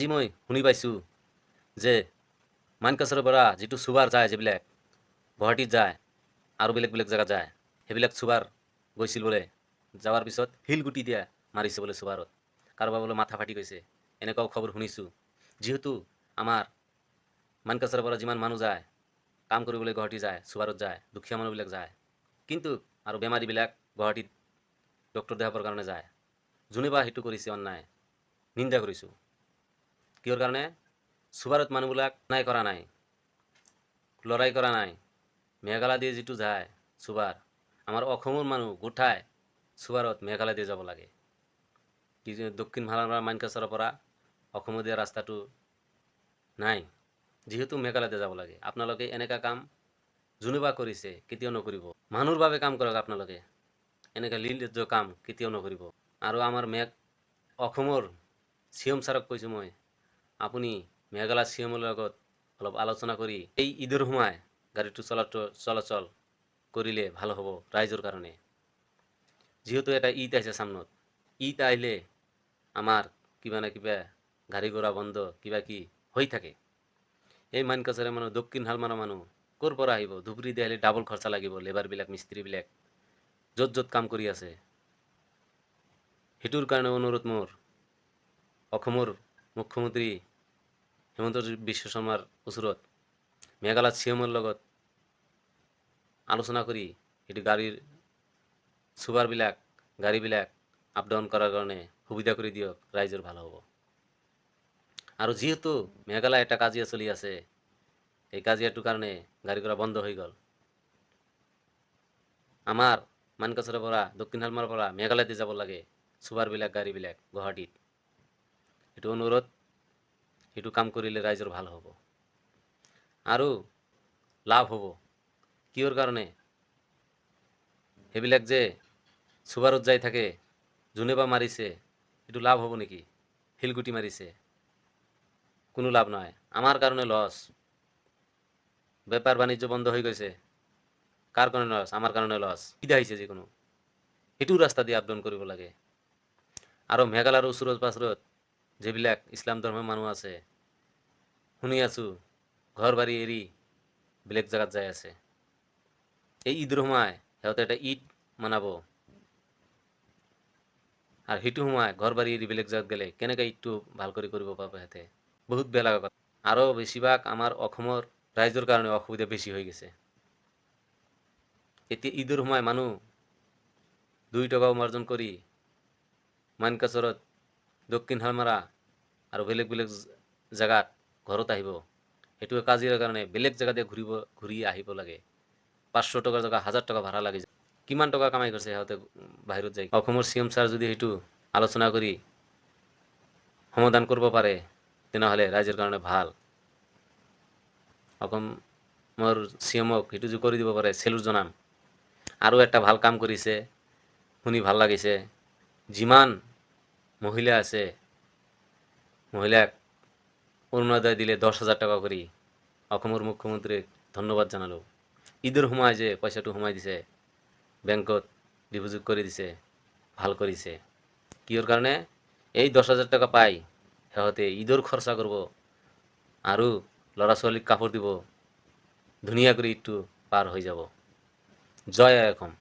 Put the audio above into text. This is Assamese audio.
আজি মই শুনি পাইছোঁ যে মানকাছৰৰ পৰা যিটো চুবাৰ যায়, যিবিলাক গুৱাহাটীত যায় আৰু বেলেগ বেলেগ জেগাত যায়, সেইবিলাক চুবাৰ গৈছিল বোলে। যাৱাৰ পিছত শিলগুটি দিয়া মাৰিছে বোলে চুবাৰত, কাৰোবাৰ বোলে মাথা ফাটি গৈছে, এনেকুৱাও খবৰ শুনিছোঁ। যিহেতু আমাৰ মানকাছৰৰ পৰা যিমান মানুহ যায়, কাম কৰিবলৈ গুৱাহাটী যায়, চুবাৰত যায়, দুখীয়া মানুহবিলাক যায়, কিন্তু আৰু বেমাৰীবিলাক গুৱাহাটীত ডক্টৰ দেখাবৰ কাৰণে যায়। যোনে বা সেইটো কৰিছে অন্যায়, নিন্দা কৰিছোঁ। কিহৰ কাৰণে? চুবাৰত মানুহবিলাক নাই কৰা নাই, লৰাই কৰা নাই। মেঘালয় দিয়ে যিটো যায় চুবাৰ, আমাৰ অসমৰ মানুহ গোটাই চুবাৰত মেঘালয় দিয়ে যাব লাগে। কি দক্ষিণ ভাৰতৰ মানকাছৰৰ পৰা অসমত দিয়া ৰাস্তাটো নাই, যিহেতু মেঘালয়তে যাব লাগে। আপোনালোকে এনেকুৱা কাম যোনে কৰিছে কেতিয়াও নকৰিব। মানুহৰ বাবে কাম কৰক আপোনালোকে, এনেকৈ নিৰ্লজ্জ কাম কেতিয়াও নকৰিব। আৰু আমাৰ অসমৰ চি এম ছাৰক কৈছোঁ মই, আপুনি মেঘালয় চি এমৰ লগত অলপ আলোচনা কৰি এই ঈদৰ সময় গাড়ীটো চলাচল কৰিলে ভাল হ'ব ৰাইজৰ কাৰণে। যিহেতু এটা ঈদ আছে সামনত, ঈদ আহিলে আমাৰ কিবা না কিবা গাড়ী ঘোড়া বন্ধ কিবা কি হৈ থাকে। এই মানকাছাৰে মানুহ, দক্ষিণ হালমাৰৰ মানুহ ক'ৰ পৰা আহিব? ধুবুৰী দি আহিলে ডাবল খৰচা লাগিব, লেবাৰবিলাক মিস্ত্ৰীবিলাক য'ত য'ত কাম কৰি আছে। সেইটোৰ কাৰণে অনুৰোধ মোৰ, অসমৰ মুখ্যমন্ত্ৰী হিমন্ত বিশ্ব শৰ্মাৰ ওচৰত মেঘালয় চি এমৰ লগত আলোচনা কৰি সেইটো চুবাৰবিলাক গাড়ীবিলাক আপ ডাউন কৰাৰ কাৰণে সুবিধা কৰি দিয়ক, ৰাইজৰ ভাল হ'ব। আৰু যিহেতু মেঘালয় এটা কাজিয়া চলি আছে, এই কাজিয়াটোৰ কাৰণে গাড়ী ঘোড়া বন্ধ হৈ গ'ল। আমাৰ মানকাছৰৰ পৰা দক্ষিণ হালমাৰৰ পৰা মেঘালয়তে যাব লাগে চুবাৰবিলাক গাড়ীবিলাক গুৱাহাটীত। এইটো অনুৰোধ, সেইটো কাম কৰিলে ৰাইজৰ ভাল হ'ব আৰু লাভ হ'ব। কিহৰ কাৰণে? সেইবিলাক যে চুবাৰত যাই থাকে, যোনে বা মাৰিছে, এইটো লাভ হ'ব নেকি? শিলগুটি মাৰিছে, কোনো লাভ নাই, আমাৰ কাৰণে লছ। বেপাৰ বাণিজ্য বন্ধ হৈ গৈছে, কাৰ কাৰণে লছ? আমাৰ কাৰণে লছ। সুবিধা হৈছে যিকোনো, সেইটো ৰাস্তা দি আপ ডাউন কৰিব লাগে। আৰু মেঘালয়ৰ ওচৰত পাছৰত যিবিলাক ইছলাম ধৰ্মৰ মানুহ আছে, শুনি আছোঁ ঘৰ বাৰী এৰি বেলেগ জেগাত যাই আছে। এই ঈদৰ সময় সিহঁতে এটা ঈদ মানাব, আৰু সেইটো সময় ঘৰ বাৰী এৰি বেলেগ জেগাত গ'লে কেনেকৈ ঈদটো ভাল কৰি কৰিব পাৰিব? সিহঁতে বহুত বেয়া লগা কথা। আৰু বেছিভাগ আমাৰ অসমৰ ৰাইজৰ কাৰণে অসুবিধা বেছি হৈ গৈছে। এতিয়া ঈদৰ সময় মানুহ 2 টকা উপাৰ্জন কৰি মানকাছৰত, দক্ষিণ হালমাৰা আৰু বেলেগ বেলেগ জেগাত ঘৰত আহিব। সেইটো কাজিয়াৰ কাৰণে বেলেগ জেগাতে ঘূৰি আহিব লাগে। 500 টকাৰ জেগা 1000 টকা ভাড়া লাগি যায়। কিমান টকা কামাই কৰিছে সিহঁতে বাহিৰত যায়। অসমৰ চি এম ছাৰ যদি সেইটো আলোচনা কৰি সমাধান কৰিব পাৰে, তেনেহ'লে ৰাইজৰ কাৰণে ভাল। অসমৰ চি এমক সেইটো যদি কৰি দিব পাৰে, চেলুট জনাম। আৰু একটা ভাল কাম কৰিছে, শুনি ভাল লাগিছে। যিমান মহিলা আছে, মহিলাক অৰুণোদয় দিলে 10,000 টাকা কৰি। অসমৰ মুখ্যমন্ত্ৰীক ধন্যবাদ জনালোঁ। ঈদৰ সময় যে পইচাটো সোমাই দিছে, বেংকত ডিপজিট কৰি দিছে, ভাল কৰিছে। কিহৰ কাৰণে? এই 10,000 টাকা পাই সিহঁতে ঈদৰ খৰচা কৰিব আৰু ল'ৰা ছোৱালীক কাপোৰ দিব, ধুনীয়া কৰি ঈদটো পাৰ হৈ যাব। জয় আই অসম।